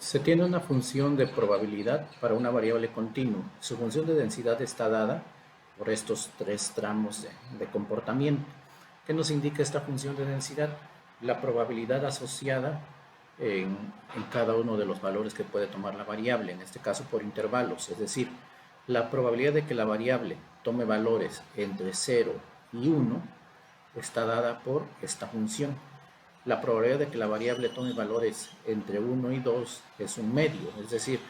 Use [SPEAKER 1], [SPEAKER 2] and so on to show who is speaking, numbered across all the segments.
[SPEAKER 1] Se tiene una función de probabilidad para una variable continua. Su función de densidad está dada por estos tres tramos de comportamiento. ¿Qué nos indica esta función de densidad? La probabilidad asociada en cada uno de los valores que puede tomar la variable, en este caso por intervalos, es decir, la probabilidad de que la variable tome valores entre 0 y 1 está dada por esta función. La probabilidad de que la variable tome valores entre 1 y 2 es un medio, es decir,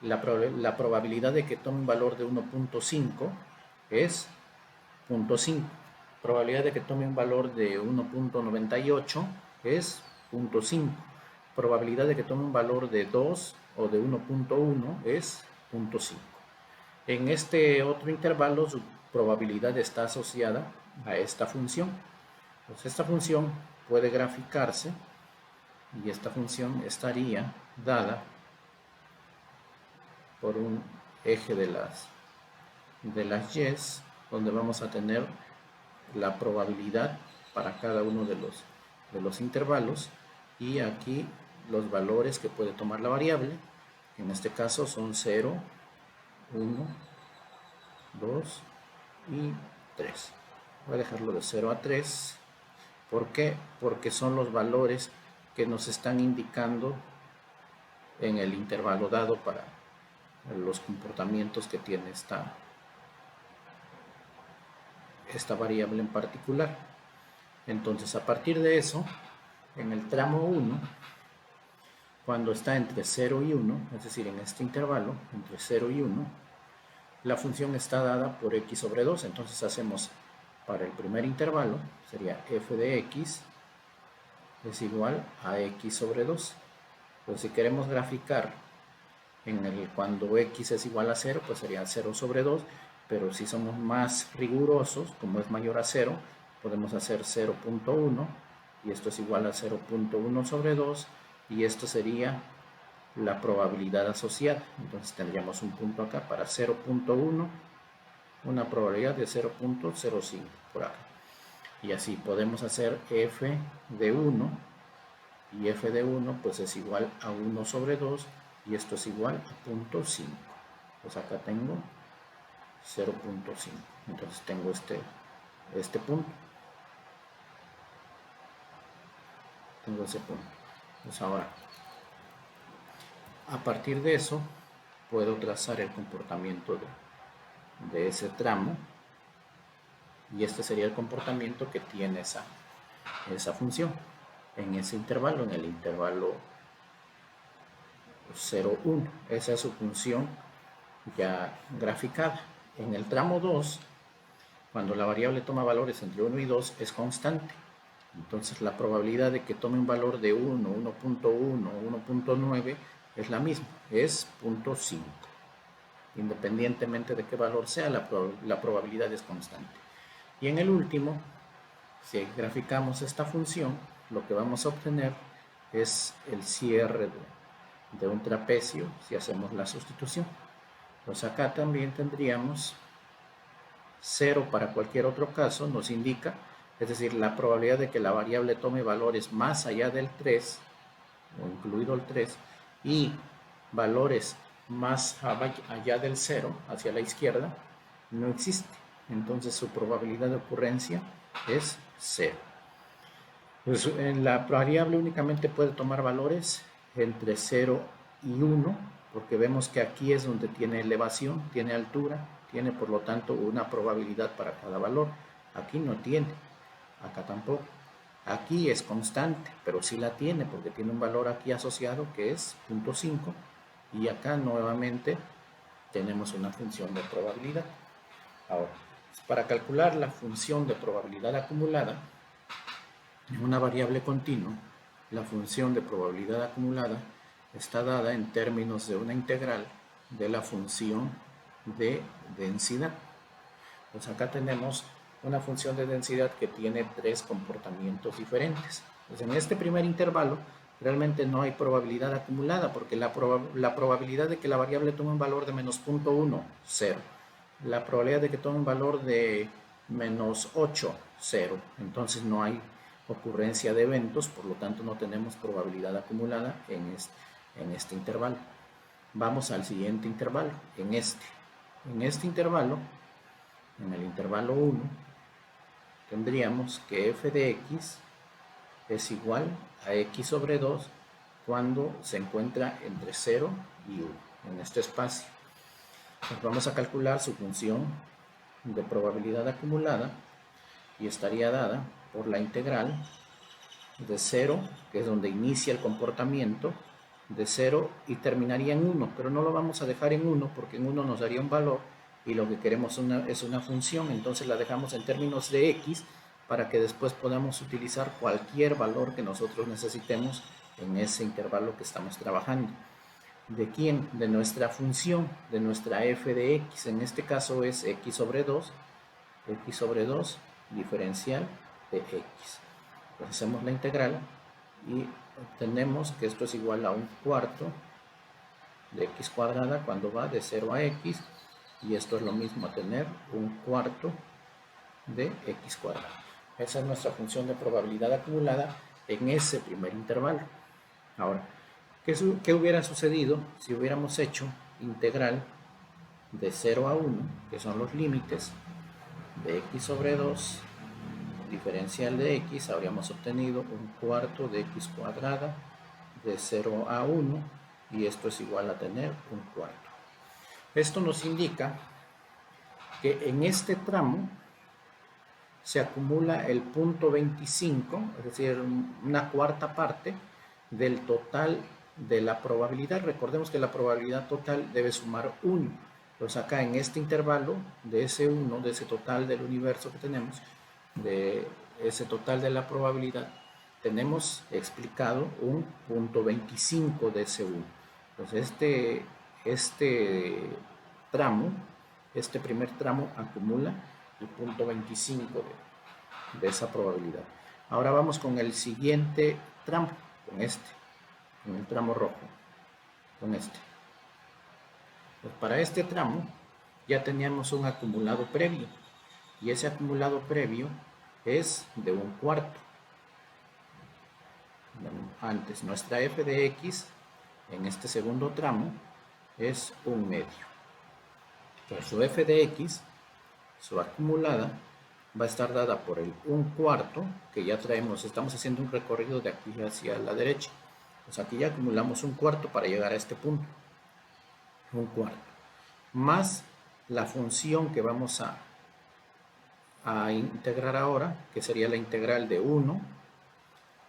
[SPEAKER 1] la probabilidad de que tome un valor de 1.5 es 0.5. Probabilidad de que tome un valor de 1.98 es 0.5. Probabilidad de que tome un valor de 2 o de 1.1 es 0.5. En este otro intervalo su probabilidad está asociada a esta función. Pues esta función puede graficarse y esta función estaría dada por un eje de las y, donde vamos a tener la probabilidad para cada uno de los intervalos y aquí los valores que puede tomar la variable. En este caso son 0, 1, 2 y 3. Voy a dejarlo de 0 a 3. ¿Por qué? Porque son los valores que nos están indicando en el intervalo dado para los comportamientos que tiene esta variable en particular. Entonces, a partir de eso, en el tramo 1, cuando está entre 0 y 1, es decir, en este intervalo, entre 0 y 1, la función está dada por x sobre 2. Entonces hacemos para el primer intervalo, sería f de x es igual a x sobre 2. Pues si queremos graficar cuando x es igual a 0, pues sería 0 sobre 2, pero si somos más rigurosos, como es mayor a 0, podemos hacer 0.1 y esto es igual a 0.1 sobre 2 y esto sería la probabilidad asociada. Entonces tendríamos un punto acá para 0.1, una probabilidad de 0.05 por acá. Y así podemos hacer f de 1 y f de 1 pues es igual a 1 sobre 2 y esto es igual a 0.5. Pues acá tengo 0.5. Entonces tengo este punto. Tengo ese punto. Pues ahora, a partir de eso, puedo trazar el comportamiento de ese tramo y este sería el comportamiento que tiene esa función en ese intervalo, en el intervalo 0, 1. Esa es su función ya graficada. En el tramo 2, cuando la variable toma valores entre 1 y 2, es constante. Entonces la probabilidad de que tome un valor de 1, 1.1 o 1.9 es la misma, es 0.5. Independientemente de qué valor sea, la probabilidad es constante. Y en el último, si graficamos esta función, lo que vamos a obtener es el cierre de un trapecio si hacemos la sustitución. Pues acá también tendríamos 0 para cualquier otro caso, nos indica, es decir, la probabilidad de que la variable tome valores más allá del 3, o incluido el 3, y valores más allá del 0, hacia la izquierda, no existe. Entonces su probabilidad de ocurrencia es 0. Pues en la variable únicamente puede tomar valores entre 0 y 1, porque vemos que aquí es donde tiene elevación, tiene altura, tiene por lo tanto una probabilidad para cada valor. Aquí no tiene, acá tampoco. Aquí es constante, pero sí la tiene porque tiene un valor aquí asociado que es 0.5 y acá nuevamente tenemos una función de probabilidad. Ahora, para calcular la función de probabilidad acumulada en una variable continua, la función de probabilidad acumulada está dada en términos de una integral de la función de densidad. Pues acá tenemos una función de densidad que tiene tres comportamientos diferentes. Pues en este primer intervalo realmente no hay probabilidad acumulada porque la probabilidad de que la variable tome un valor de menos 0.1, 0. La probabilidad de que tome un valor de menos 8, 0. Entonces no hay ocurrencia de eventos, por lo tanto no tenemos probabilidad acumulada en este intervalo. Vamos al siguiente intervalo, en este intervalo, en el intervalo 1, tendríamos que f de x es igual a x sobre 2 cuando se encuentra entre 0 y 1 en este espacio. Pues vamos a calcular su función de probabilidad acumulada y estaría dada por la integral de 0, que es donde inicia el comportamiento, de 0 y terminaría en 1, pero no lo vamos a dejar en 1 porque en 1 nos daría un valor y lo que queremos es una función, entonces la dejamos en términos de x para que después podamos utilizar cualquier valor que nosotros necesitemos en ese intervalo que estamos trabajando. ¿De quién? De nuestra función, de nuestra f de x, en este caso es x sobre 2 diferencial de x. Pues hacemos la integral y obtenemos que esto es igual a un cuarto de x cuadrada cuando va de 0 a x, y esto es lo mismo a tener un cuarto de x cuadrada. Esa es nuestra función de probabilidad acumulada en ese primer intervalo. Ahora, ¿qué hubiera sucedido si hubiéramos hecho integral de 0 a 1, que son los límites, de x sobre 2 diferencial de x? Habríamos obtenido un cuarto de x cuadrada de 0 a 1, y esto es igual a tener un cuarto. Esto nos indica que en este tramo se acumula el punto 25, es decir, una cuarta parte del total de la probabilidad. Recordemos que la probabilidad total debe sumar 1. Pues acá en este intervalo de ese 1, de ese total del universo que tenemos, de ese total de la probabilidad, tenemos explicado un punto 25 de ese 1. Entonces este primer tramo acumula el punto 25 de esa probabilidad. Ahora vamos con el siguiente tramo, con el tramo rojo, con este. Pues para este tramo ya teníamos un acumulado previo, y ese acumulado previo es de un cuarto. Antes, nuestra f de x en este segundo tramo es un medio. Entonces su f de x, su acumulada, va a estar dada por el un cuarto, que ya traemos, estamos haciendo un recorrido de aquí hacia la derecha. Pues aquí ya acumulamos un cuarto para llegar a este punto. Un cuarto. Más la función que vamos a integrar ahora, que sería la integral de 1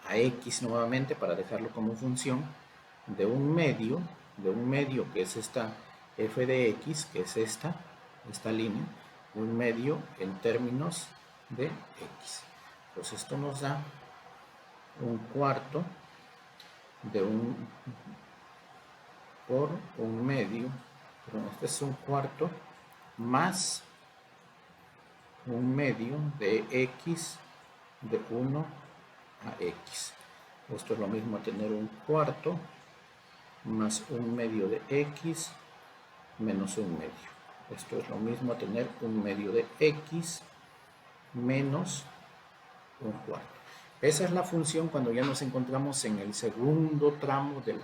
[SPEAKER 1] a x nuevamente, para dejarlo como función, de un medio que es esta f de x, que es esta línea, un medio en términos de x. Pues esto nos da un cuarto de por un medio, pero este es un cuarto más un medio de x de 1 a x. Esto es lo mismo a tener un cuarto más un medio de x menos un medio. Esto es lo mismo a tener un medio de x menos un cuarto. Esa es la función cuando ya nos encontramos en el segundo tramo de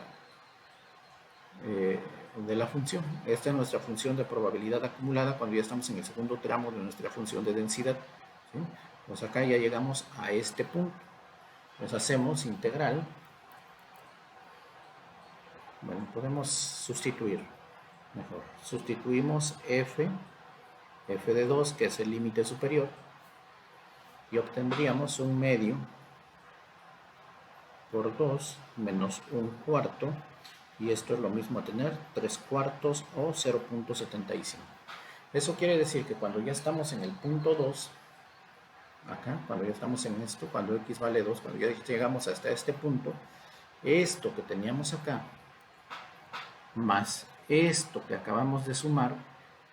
[SPEAKER 1] la función. Esta es nuestra función de probabilidad acumulada cuando ya estamos en el segundo tramo de nuestra función de densidad, ¿sí? Pues acá ya llegamos a este punto. Pues hacemos integral. Bueno, podemos sustituir mejor. Sustituimos f de 2, que es el límite superior, y obtendríamos un medio por 2 menos un cuarto, y esto es lo mismo a tener 3 cuartos o 0.75. Eso quiere decir que cuando ya estamos en el punto 2, acá, cuando ya estamos en esto, cuando x vale 2, cuando ya llegamos hasta este punto, esto que teníamos acá, más esto que acabamos de sumar,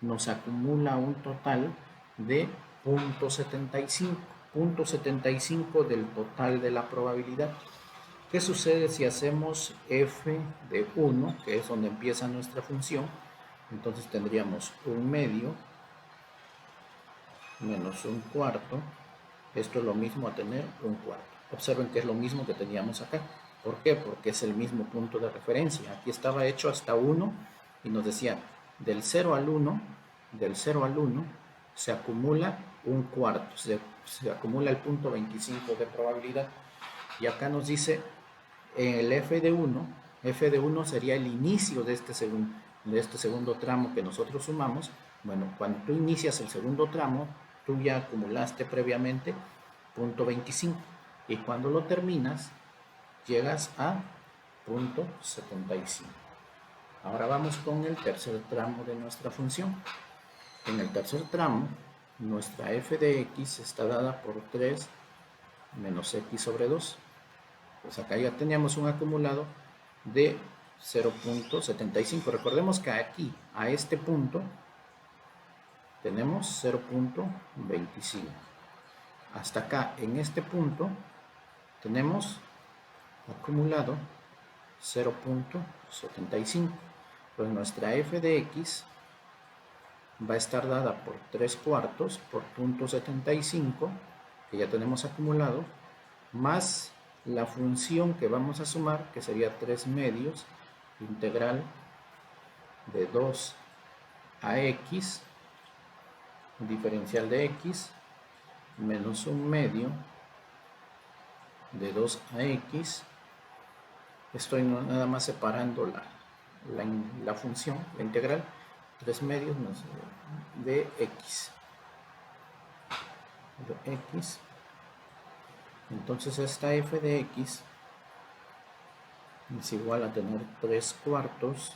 [SPEAKER 1] nos acumula un total de 0.75, 0.75 del total de la probabilidad. ¿Qué sucede si hacemos f de 1, que es donde empieza nuestra función? Entonces tendríamos un medio menos un cuarto. Esto es lo mismo a tener un cuarto. Observen que es lo mismo que teníamos acá. ¿Por qué? Porque es el mismo punto de referencia. Aquí estaba hecho hasta 1 y nos decía del 0 al 1, se acumula un cuarto, se acumula el punto 25 de probabilidad. Y acá nos dice el f de 1 sería el inicio de este segundo tramo que nosotros sumamos. Bueno, cuando tú inicias el segundo tramo, tú ya acumulaste previamente punto 25 y cuando lo terminas, llegas a punto 75. Ahora vamos con el tercer tramo de nuestra función. En el tercer tramo, nuestra f de x está dada por 3 menos x sobre 2. Pues acá ya teníamos un acumulado de 0.75. Recordemos que aquí, a este punto, tenemos 0.25. Hasta acá, en este punto, tenemos acumulado 0.75. Pues nuestra f de x va a estar dada por 3 cuartos por 0.75, que ya tenemos acumulado, más la función que vamos a sumar, que sería 3 medios, integral de 2 a x, diferencial de x, menos 1 medio de 2 a x. Estoy nada más separando la función, la integral, 3 medios de x. Entonces esta f de x es igual a tener 3 cuartos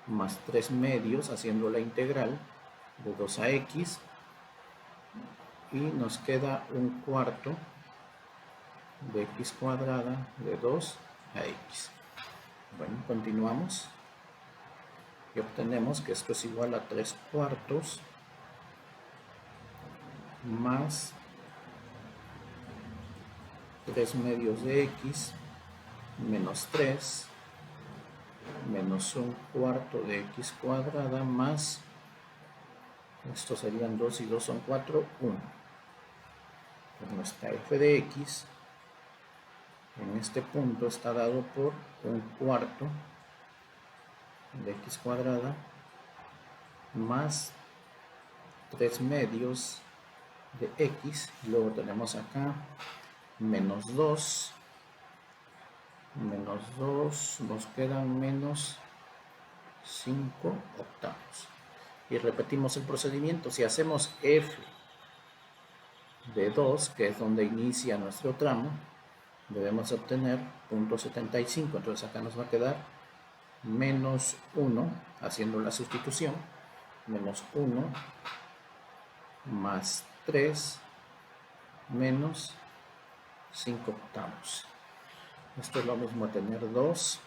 [SPEAKER 1] más 3 medios, haciendo la integral de 2 a x, y nos queda un cuarto de x cuadrada de 2 a x. Bueno, continuamos y obtenemos que esto es igual a 3 cuartos más 3 medios de x menos 3 menos un cuarto de x cuadrada más, estos serían 2 y 2 son 4, 1. Pues nuestra f de x en este punto está dado por un cuarto de x cuadrada más 3 medios de x, luego tenemos acá menos 2, nos quedan menos 5 octavos. Y repetimos el procedimiento. Si hacemos f de 2, que es donde inicia nuestro tramo, debemos obtener 0.75. Entonces acá nos va a quedar menos 1, haciendo la sustitución, menos 1 más 3 menos 5 octavos. Esto es lo mismo a tener 2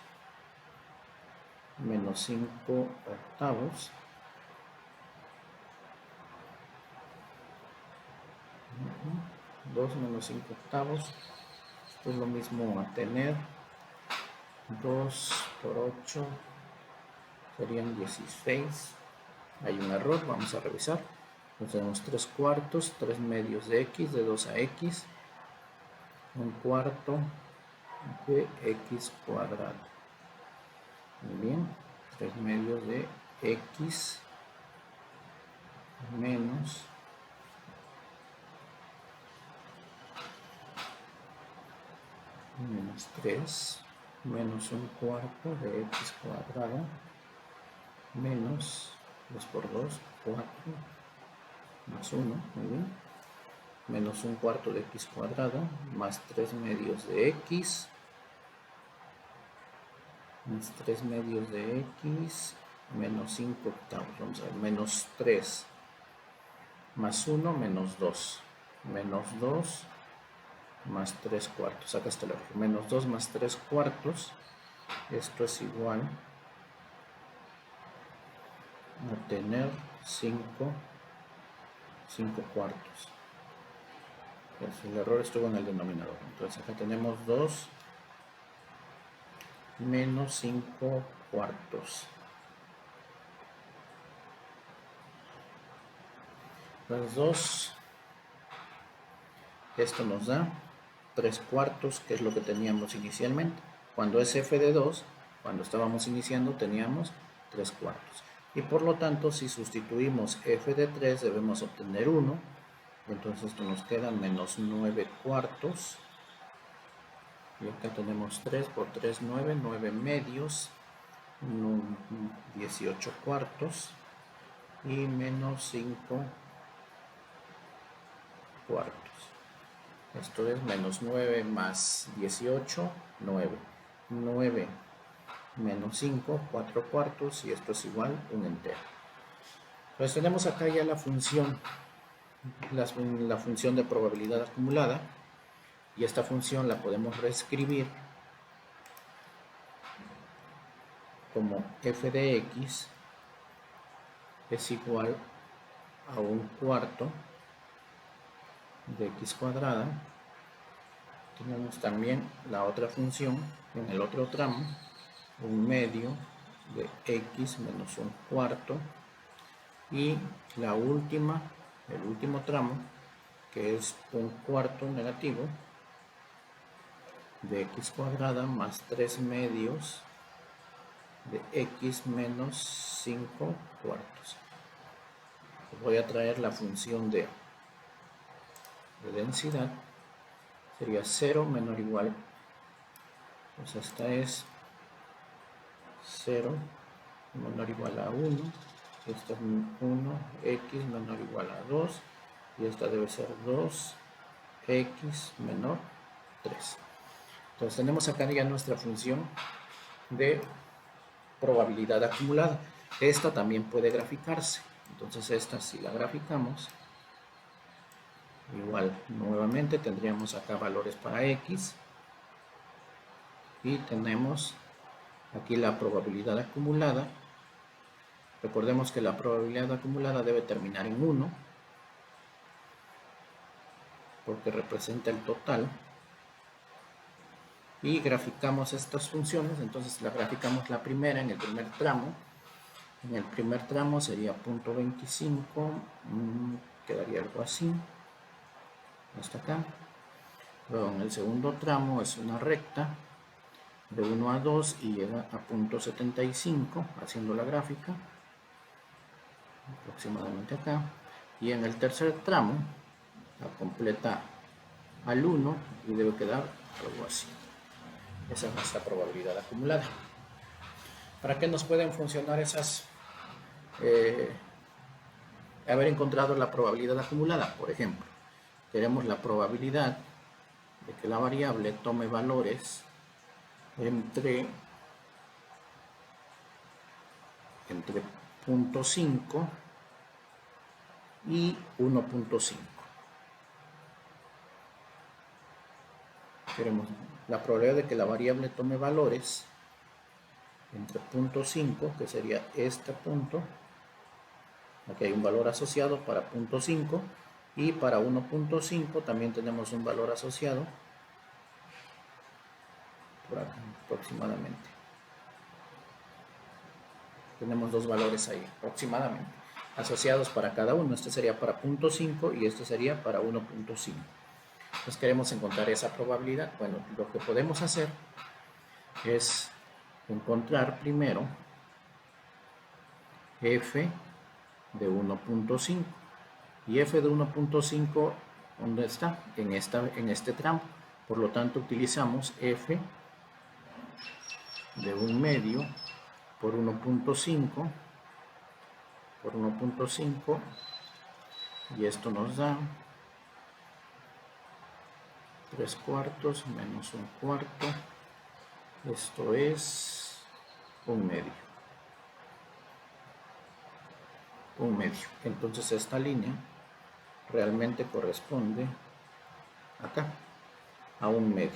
[SPEAKER 1] menos 5 octavos. 2 menos 5 octavos. Esto es lo mismo a tener 2 por 8 serían 16. Hay un error, vamos a revisar. Entonces tenemos 3 cuartos, 3 medios de x, de 2 a x, un cuarto de x cuadrado. Muy bien, 3 medios de x menos 3 menos un cuarto de x cuadrado menos 2 por 2, 4 más 1, muy bien, menos un cuarto de x cuadrado más 3 medios de x más 3 medios de x menos 5 octavos. Vamos a ver, menos 3 más 1 menos 2, menos 2 más 3 cuartos. Acá está el error, menos 2 más 3 cuartos. Esto es igual a tener 5 cuartos. Pues el error estuvo en el denominador. Entonces acá tenemos 2 menos 5 cuartos. Los 2, esto nos da 3/4, que es lo que teníamos inicialmente. Cuando es f de 2, cuando estábamos iniciando, teníamos 3/4. Y por lo tanto, si sustituimos f de 3, debemos obtener 1. Entonces esto nos queda menos 9/4. Y acá tenemos 3 por 3, 9, 9 medios, 18/4 y menos 5/4. Esto es menos 9 más 18, 9. 9 menos 5, 4/4, y esto es igual a un entero. Entonces tenemos acá ya la función, la función de probabilidad acumulada, y esta función la podemos reescribir como f de x es igual a 1/4 de x cuadrada. Tenemos también la otra función en el otro tramo, 1/2 de x menos 1/4, y la última, el último tramo, que es 1/4 negativo de x cuadrada más 3 medios de x menos 5/4. Voy a traer la función de densidad, sería 0 menor o igual, pues esta es 0 menor o igual a 1, esta es 1, x menor o igual a 2, y esta debe ser 2, x menor 3. Entonces tenemos acá ya nuestra función de probabilidad acumulada. Esta también puede graficarse. Entonces esta, si la graficamos, igual nuevamente tendríamos acá valores para x, y tenemos aquí la probabilidad acumulada. Recordemos que la probabilidad acumulada debe terminar en 1 porque representa el total, y graficamos estas funciones. Entonces la graficamos la primera en el primer tramo. En el primer tramo sería 0.25, quedaría algo así, hasta acá. Luego en el segundo tramo es una recta de 1 a 2 y llega a 0.75, haciendo la gráfica aproximadamente acá. Y en el tercer tramo la completa al 1 y debe quedar algo así. Esa es nuestra probabilidad acumulada. ¿Para qué nos pueden funcionar esas? Haber encontrado la probabilidad acumulada. Por ejemplo, queremos la probabilidad de que la variable tome valores entre 0.5 y 1.5. Queremos la probabilidad de que la variable tome valores entre 0.5, que sería este punto. Aquí hay un valor asociado para 0.5, y para 1.5 también tenemos un valor asociado por acá aproximadamente. Tenemos dos valores ahí aproximadamente asociados para cada uno. Este sería para 0.5 y este sería para 1.5. Entonces queremos encontrar esa probabilidad. Bueno, lo que podemos hacer es encontrar primero f de 1.5, y f de 1.5, ¿dónde está? En este tramo. Por lo tanto utilizamos f de 1/2 por 1.5 por 1.5, y esto nos da 3/4 menos 1/4, esto es 1/2. Entonces esta línea realmente corresponde acá a 1/2.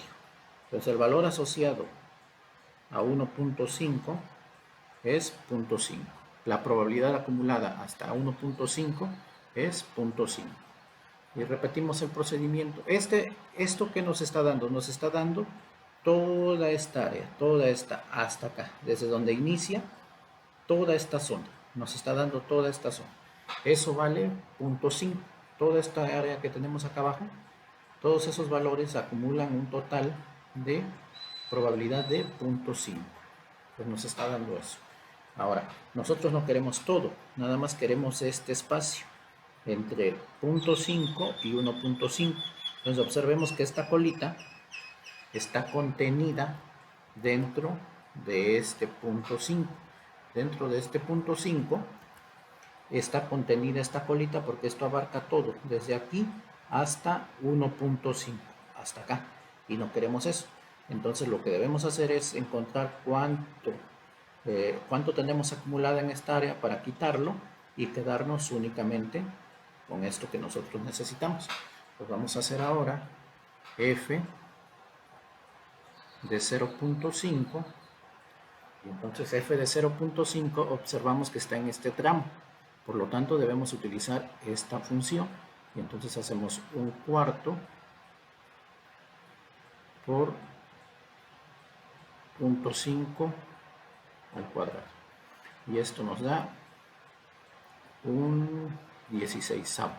[SPEAKER 1] Entonces el valor asociado a 1.5 es 0.5. La probabilidad acumulada hasta 1.5 es 0.5. Y repetimos el procedimiento. Esto que nos está dando toda esta área, toda esta hasta acá, desde donde inicia toda esta zona. Nos está dando toda esta zona. Eso vale 0.5. Toda esta área que tenemos acá abajo Todos esos valores acumulan un total de probabilidad de 0.5. Pues nos está dando eso. Ahora, nosotros no queremos todo, nada más queremos este espacio entre 0.5 y 1.5. Entonces observemos que esta colita está contenida dentro de este punto 5. Dentro de este punto 5 está contenida esta colita porque esto abarca todo, desde aquí hasta 1.5, hasta acá, y no queremos eso. Entonces lo que debemos hacer es encontrar cuánto tenemos acumulada en esta área para quitarlo y quedarnos únicamente con esto que nosotros necesitamos. Pues vamos a hacer ahora f de 0.5, y entonces f de 0.5 observamos que está en este tramo, por lo tanto debemos utilizar esta función, y entonces hacemos 1/4 por 0.5 al cuadrado, y esto nos da un 16avo.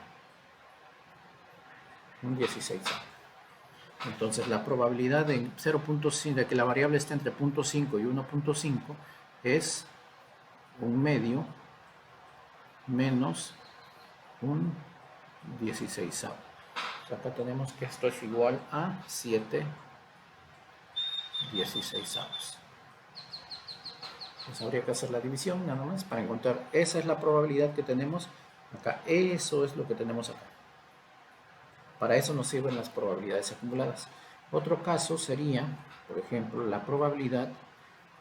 [SPEAKER 1] Entonces la probabilidad de 0.5 de que la variable esté entre 0.5 y 1.5 es 1/2 menos un 16avo. Acá tenemos que esto es igual a 7/16. Pues habría que hacer la división nada más para encontrar. Esa es la probabilidad que tenemos acá. Eso es lo que tenemos acá. Para eso nos sirven las probabilidades acumuladas. Otro caso sería, por ejemplo, la probabilidad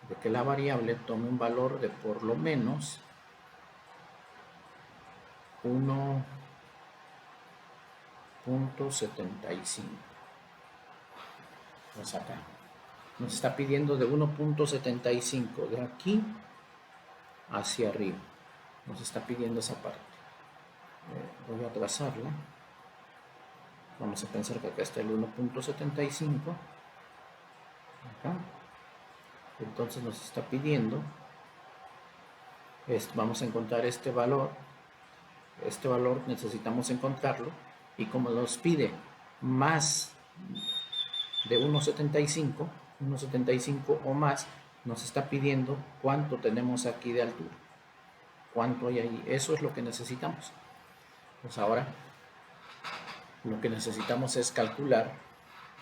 [SPEAKER 1] de que la variable tome un valor de por lo menos 1.75. Pues acá nos está pidiendo de 1.75 de aquí hacia arriba. Nos está pidiendo esa parte. Voy a trazarla. Vamos a pensar que acá está el 1.75. Acá. Entonces nos está pidiendo. Vamos a encontrar este valor. Este valor necesitamos encontrarlo. Y como nos pide más de 1.75 o más, nos está pidiendo cuánto tenemos aquí de altura. Cuánto hay ahí. Eso es lo que necesitamos. Pues ahora lo que necesitamos es calcular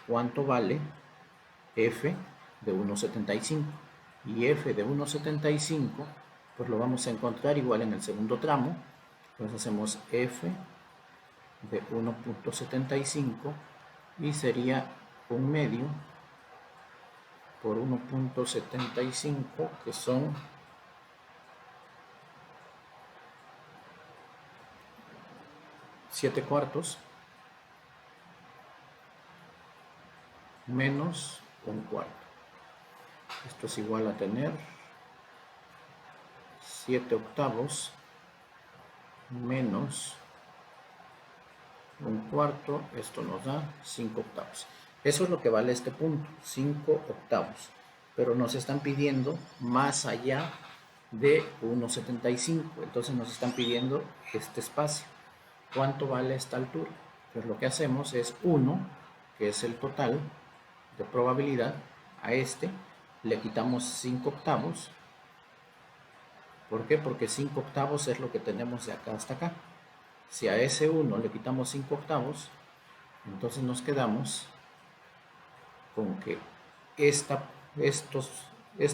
[SPEAKER 1] cuánto vale f de 1.75, y f de 1.75 pues lo vamos a encontrar igual en el segundo tramo. Entonces hacemos f de 1.75 y sería 1/2 por 1.75, que son 7/4 menos 1/4. Esto es igual a tener 7/8 menos 1/4. Esto nos da 5/8. Eso es lo que vale este punto, 5/8. Pero nos están pidiendo más allá de 1.75. Entonces nos están pidiendo este espacio. ¿Cuánto vale esta altura? Pues lo que hacemos es 1, que es el total de probabilidad, a este le quitamos 5/8. ¿Por qué? Porque 5/8 es lo que tenemos de acá hasta acá. Si a ese 1 le quitamos 5/8, entonces nos quedamos con que esta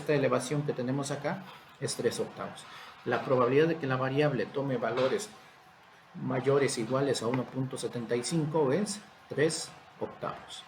[SPEAKER 1] elevación que tenemos acá es 3/8. La probabilidad de que la variable tome valores mayores o iguales a 1.75 es 3/8.